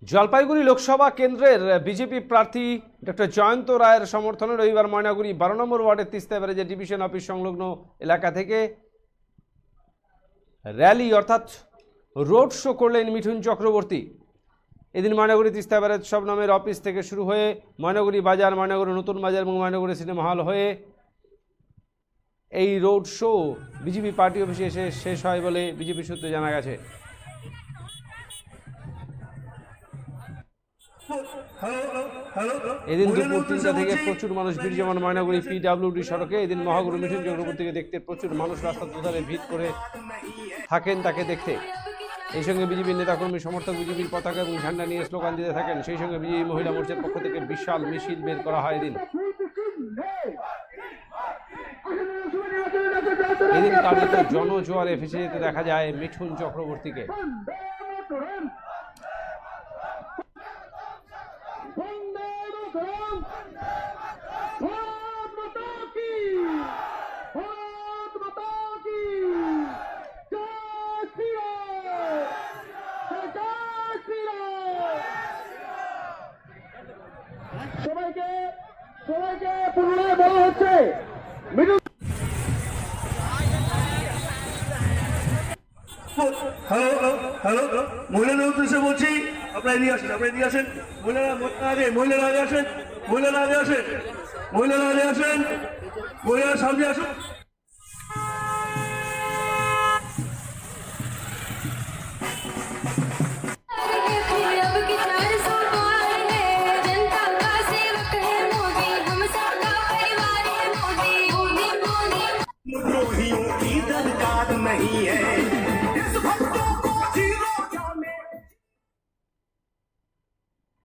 জলপাইগুড়ি লোকসভা কেন্দ্রের বিজেপি প্রার্থী ডক্টর জয়ন্ত রায়ের সমর্থনে রবিবার ময়নাগুড়ি 12 নম্বর ওয়ার্ডের তিস্তা ব্যারেজের ডিভিশন অফিস সংলগ্ন এলাকা থেকে র্যালি অর্থাৎ রোড শো করলেন মিঠুন চক্রবর্তী। এদিন ময়নাগুড়ি তিস্তা ব্যারেজ সব নামের অফিস থেকে শুরু হয়ে ময়নাগুড়ি বাজার, ময়নাগুড়ি নতুন বাজার এবং ময়নাগুড়ি সিনেমা হল হয়ে এই রোড শো বিজেপি পার্টি অফিসে এসে শেষ হয় বলে বিজেপি সূত্রে জানা গেছে। এদিন দুপুর 3টা থেকে প্রচুর মানুষ ভিড় জমান ময়নাগুড়ি পিডব্লিউডি সড়কে। এদিন মহাগুরু মিঠুন চক্রবর্তীকে দেখতে প্রচুর মানুষ রাস্তার দুধারে ভিড় করে থাকেন তাকে দেখতে। এই সঙ্গে বিজেপির নেতাকর্মী সমর্থক বিজেপির পতাকা এবং ঝান্ডা নিয়ে স্লোগান দিতে থাকেন। সেই সঙ্গে বিজেপি মহিলা মোর্চার পক্ষ থেকে বিশাল মিছিল বের করা হয়। এদিন কার্যত জনজোয়ারে ভেসে যেতে দেখা যায় মিঠুন চক্রবর্তীকে। সবাইকে পুনরায় বলা হচ্ছে হ্যালো মহিলাদের উদ্দেশ্যে বলছি, আপনারা এদিকে আসেন, মহিলারা আগে আসেন, মহিলারা সামনে আসুন।